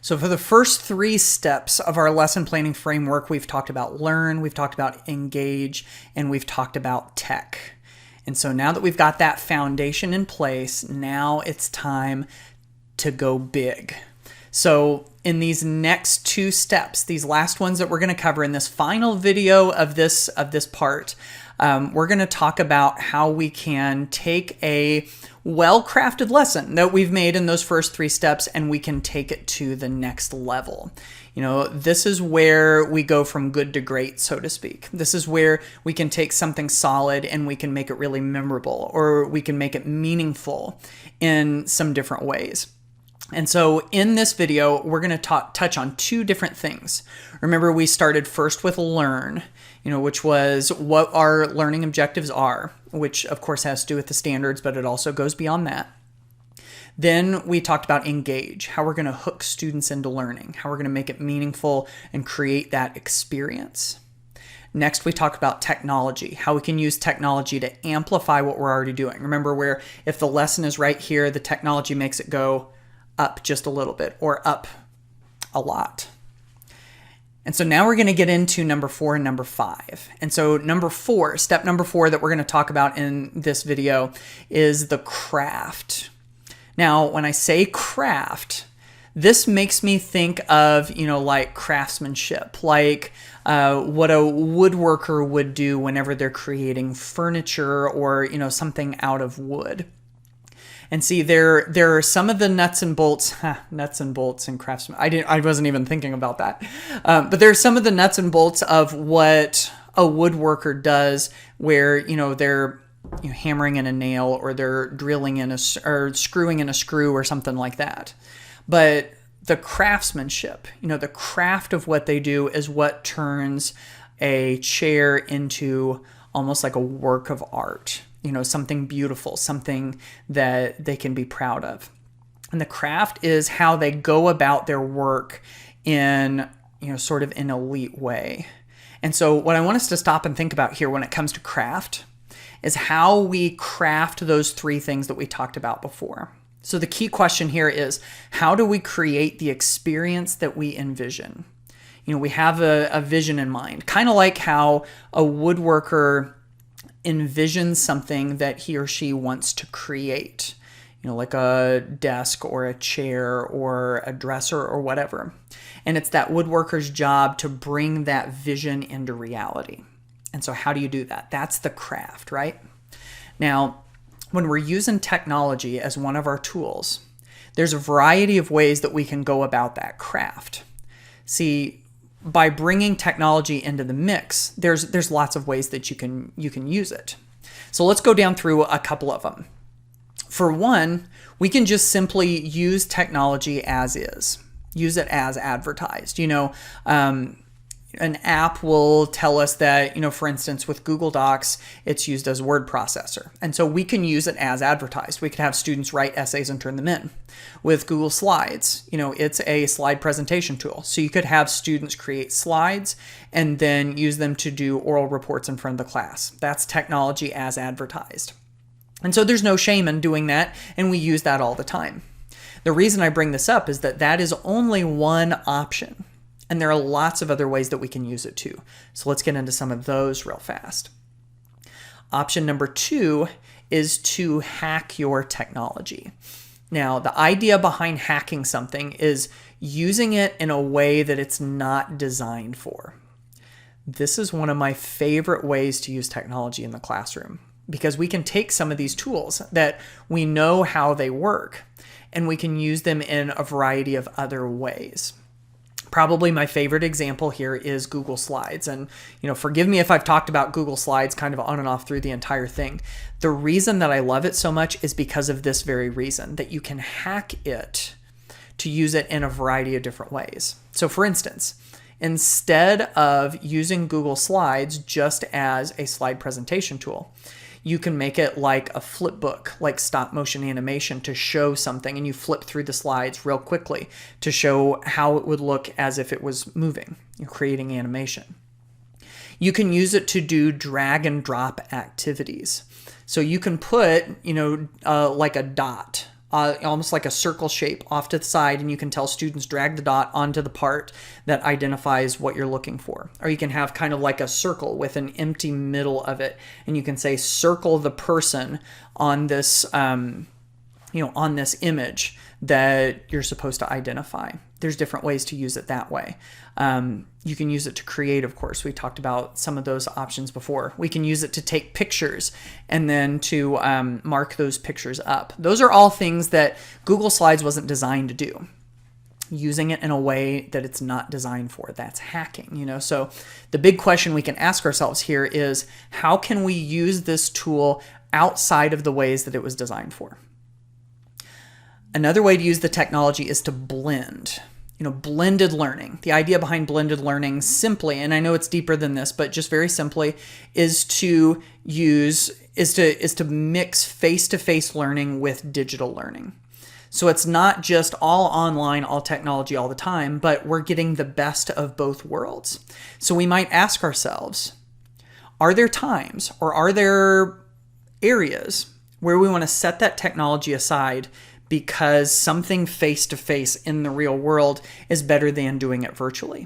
So for the first 3 steps of our lesson planning framework, we've talked about learn, we've talked about engage, and we've talked about tech. And so now that we've got that foundation in place, now it's time to go big. So in these next 2 steps, these last ones that we're going to cover in this final video of this part, we're going to talk about how we can take a well-crafted lesson that we've made in those first 3 steps and we can take it to the next level. You know, this is where we go from good to great, so to speak. This is where we can take something solid and we can make it really memorable, or we can make it meaningful in some different ways. And so in this video, we're going to touch on 2 different things. Remember, we started first with learn, which was what our learning objectives are, which of course has to do with the standards, but it also goes beyond that. Then we talked about engage, how we're going to hook students into learning, how we're going to make it meaningful and create that experience. Next, we talked about technology, how we can use technology to amplify what we're already doing. Remember, where if the lesson is right here, the technology makes it go up just a little bit or up a lot. And so now we're going to get into number 4 and number 5. And so step number 4 that we're going to talk about in this video is the craft. Now, when I say craft, this makes me think of, like craftsmanship, like what a woodworker would do whenever they're creating furniture or, something out of wood. And see, there are some of the nuts and bolts and craftsman. I wasn't even thinking about that. But there's some of the nuts and bolts of what a woodworker does, where they're hammering in a nail, or they're drilling in or screwing in a screw or something like that. But the craftsmanship, the craft of what they do is what turns a chair into almost like a work of art. Something beautiful, something that they can be proud of. And the craft is how they go about their work in, sort of an elite way. And so what I want us to stop and think about here when it comes to craft is how we craft those 3 things that we talked about before. So the key question here is, how do we create the experience that we envision? We have a vision in mind, kind of like how a woodworker envisions something that he or she wants to create, like a desk or a chair or a dresser or whatever. And it's that woodworker's job to bring that vision into reality. And so how do you do that? That's the craft, right? Now, when we're using technology as one of our tools, there's a variety of ways that we can go about that craft. See, by bringing technology into the mix, there's lots of ways that you can use it. So let's go down through a couple of them. For one, we can just simply use technology as is. Use it as advertised. An app will tell us that, for instance, with Google Docs, it's used as a word processor. And so we can use it as advertised. We could have students write essays and turn them in. With Google Slides, it's a slide presentation tool. So you could have students create slides and then use them to do oral reports in front of the class. That's technology as advertised. And so there's no shame in doing that, and we use that all the time. The reason I bring this up is that is only one option. And there are lots of other ways that we can use it too. So let's get into some of those real fast. Option number 2 is to hack your technology. Now, the idea behind hacking something is using it in a way that it's not designed for. This is one of my favorite ways to use technology in the classroom, because we can take some of these tools that we know how they work, and we can use them in a variety of other ways. Probably my favorite example here is Google Slides. And, forgive me if I've talked about Google Slides kind of on and off through the entire thing. The reason that I love it so much is because of this very reason, that you can hack it to use it in a variety of different ways. So for instance, instead of using Google Slides just as a slide presentation tool, you can make it like a flip book, like stop motion animation, to show something, and you flip through the slides real quickly to show how it would look as if it was moving, creating animation. You can use it to do drag and drop activities. So you can put, like a dot almost like a circle shape off to the side, and you can tell students drag the dot onto the part that identifies what you're looking for. Or you can have kind of like a circle with an empty middle of it, and you can say circle the person on this on this image that you're supposed to identify. There's different ways to use it that way. You can use it to create, of course. We talked about some of those options before. We can use it to take pictures and then to mark those pictures up. Those are all things that Google Slides wasn't designed to do. Using it in a way that it's not designed for, that's hacking, So the big question we can ask ourselves here is, how can we use this tool outside of the ways that it was designed for? Another way to use the technology is to blend. Blended learning. The idea behind blended learning simply, and I know it's deeper than this, but just very simply, is to mix face-to-face learning with digital learning. So it's not just all online, all technology all the time, but we're getting the best of both worlds. So we might ask ourselves, are there times or are there areas where we want to set that technology aside because something face-to-face in the real world is better than doing it virtually?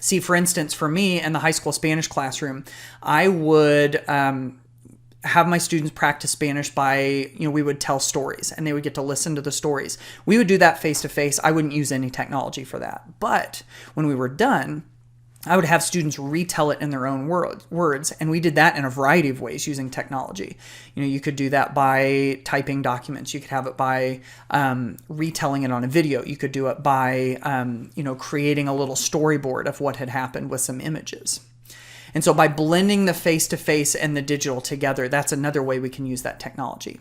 See, for instance, for me in the high school Spanish classroom, I would have my students practice Spanish by, we would tell stories and they would get to listen to the stories. We would do that face-to-face. I wouldn't use any technology for that. But when we were done, I would have students retell it in their own words, and we did that in a variety of ways using technology. You could do that by typing documents. You could have it by retelling it on a video. You could do it by, creating a little storyboard of what had happened with some images. And so by blending the face-to-face and the digital together, that's another way we can use that technology.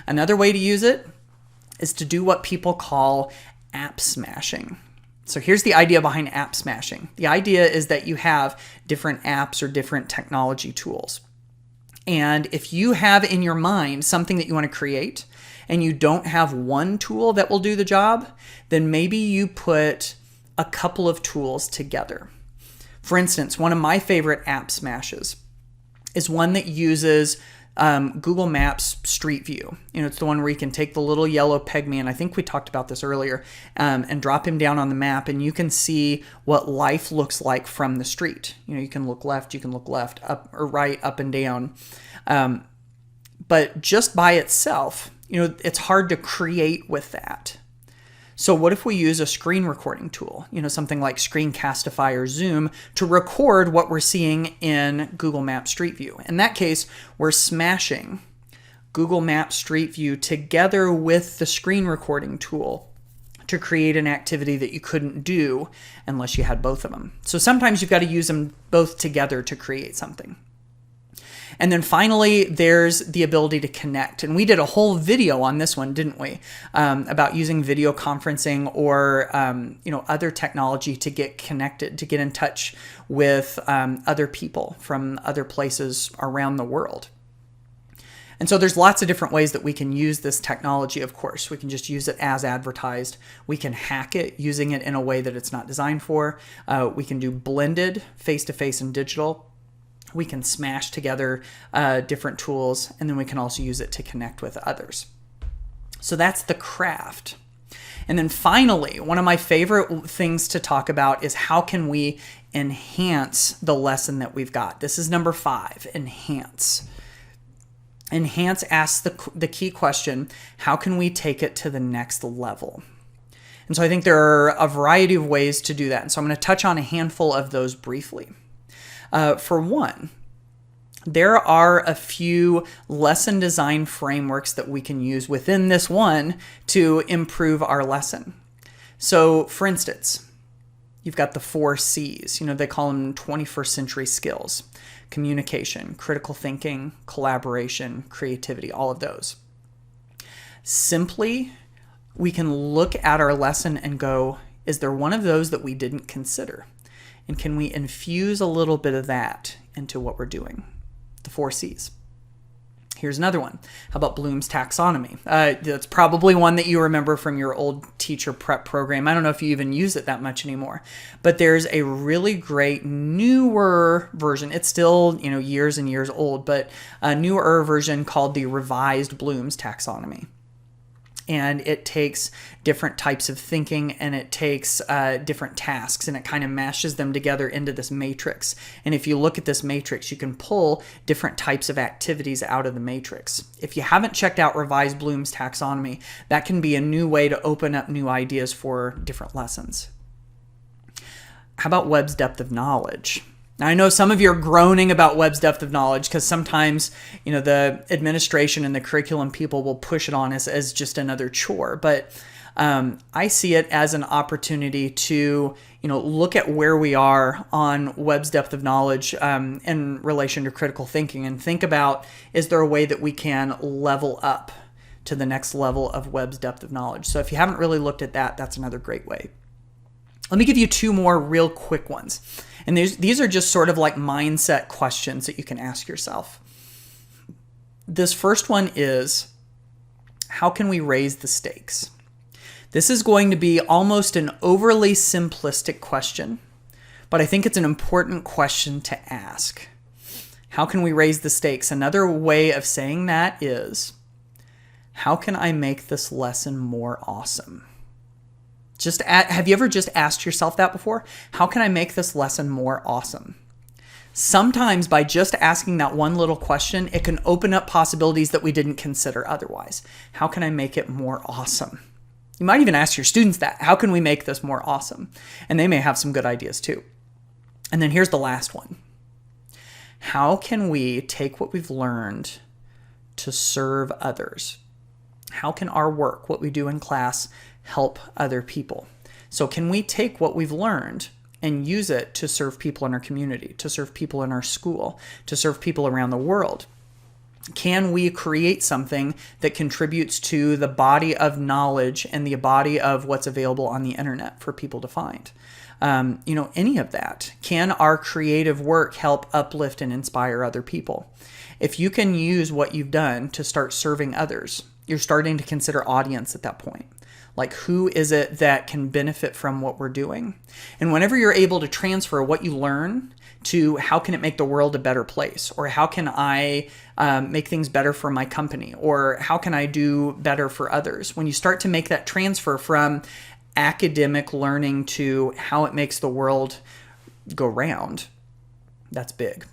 Another way to use it is to do what people call app smashing. So here's the idea behind app smashing. The idea is that you have different apps or different technology tools. And if you have in your mind something that you want to create and you don't have one tool that will do the job, then maybe you put a couple of tools together. For instance, one of my favorite app smashes is one that uses Google Maps Street View. It's the one where you can take the little yellow peg man, I think we talked about this earlier, and drop him down on the map, and you can see what life looks like from the street. You can look left, up or right, up and down. But just by itself, it's hard to create with that. So what if we use a screen recording tool, something like Screencastify or Zoom, to record what we're seeing in Google Maps Street View? In that case, we're smashing Google Maps Street View together with the screen recording tool to create an activity that you couldn't do unless you had both of them. So sometimes you've got to use them both together to create something. And then finally, there's the ability to connect. And we did a whole video on this one, didn't we? About using video conferencing or, other technology to get connected, to get in touch with other people from other places around the world. And so there's lots of different ways that we can use this technology, of course. We can just use it as advertised. We can hack it using it in a way that it's not designed for. We can do blended face-to-face and digital. We can smash together different tools, and then we can also use it to connect with others. So that's the craft. And then finally, one of my favorite things to talk about is how can we enhance the lesson that we've got. This is number 5, enhance. Enhance asks the key question, how can we take it to the next level? And so I think there are a variety of ways to do that. And so I'm going to touch on a handful of those briefly. For one, there are a few lesson design frameworks that we can use within this one to improve our lesson. So for instance, you've got the 4 C's. They call them 21st century skills: communication, critical thinking, collaboration, creativity, all of those. Simply, we can look at our lesson and go, is there one of those that we didn't consider? And can we infuse a little bit of that into what we're doing? The 4 C's. Here's another one. How about Bloom's Taxonomy? That's probably one that you remember from your old teacher prep program. I don't know if you even use it that much anymore. But there's a really great newer version. It's still, years and years old, but a newer version called the revised Bloom's Taxonomy. And it takes different types of thinking, and it takes different tasks, and it kind of mashes them together into this matrix. And if you look at this matrix, you can pull different types of activities out of the matrix. If you haven't checked out Revised Bloom's taxonomy, that can be a new way to open up new ideas for different lessons. How about Webb's depth of knowledge? Now, I know some of you are groaning about Webb's depth of knowledge because sometimes, the administration and the curriculum people will push it on us as just another chore. But I see it as an opportunity to, look at where we are on Webb's depth of knowledge in relation to critical thinking, and think about, is there a way that we can level up to the next level of Webb's depth of knowledge? So if you haven't really looked at that, that's another great way. Let me give you two more real quick ones. And these are just sort of like mindset questions that you can ask yourself. This first one is, how can we raise the stakes? This is going to be almost an overly simplistic question, but I think it's an important question to ask. How can we raise the stakes? Another way of saying that is, how can I make this lesson more awesome? Have you ever just asked yourself that before? How can I make this lesson more awesome? Sometimes by just asking that one little question, it can open up possibilities that we didn't consider otherwise. How can I make it more awesome? You might even ask your students that. How can we make this more awesome? And they may have some good ideas too. And then here's the last one. How can we take what we've learned to serve others? How can our work, what we do in class, help other people? So can we take what we've learned and use it to serve people in our community, to serve people in our school, to serve people around the world? Can we create something that contributes to the body of knowledge and the body of what's available on the internet for people to find? Any of that. Can our creative work help uplift and inspire other people? If you can use what you've done to start serving others, you're starting to consider audience at that point. Like, who is it that can benefit from what we're doing? And whenever you're able to transfer what you learn to how can it make the world a better place, or how can I make things better for my company, or how can I do better for others, when you start to make that transfer from academic learning to how it makes the world go round, that's big.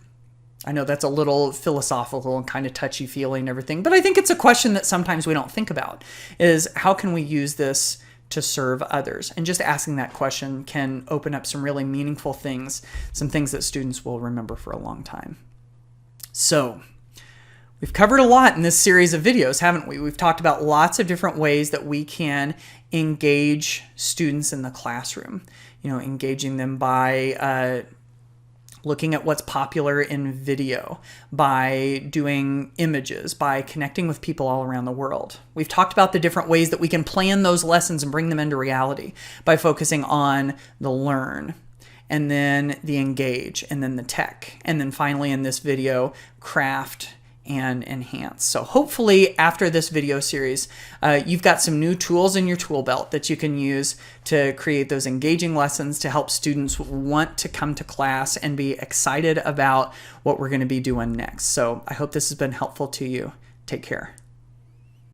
I know that's a little philosophical and kind of touchy-feely and everything, but I think it's a question that sometimes we don't think about, is how can we use this to serve others? And just asking that question can open up some really meaningful things, some things that students will remember for a long time. So we've covered a lot in this series of videos, haven't we? We've talked about lots of different ways that we can engage students in the classroom, engaging them by looking at what's popular in video, by doing images, by connecting with people all around the world. We've talked about the different ways that we can plan those lessons and bring them into reality by focusing on the learn, and then the engage, and then the tech, and then finally in this video, craft and enhance. So hopefully after this video series, you've got some new tools in your tool belt that you can use to create those engaging lessons to help students want to come to class and be excited about what we're going to be doing next. So I hope this has been helpful to you. Take care.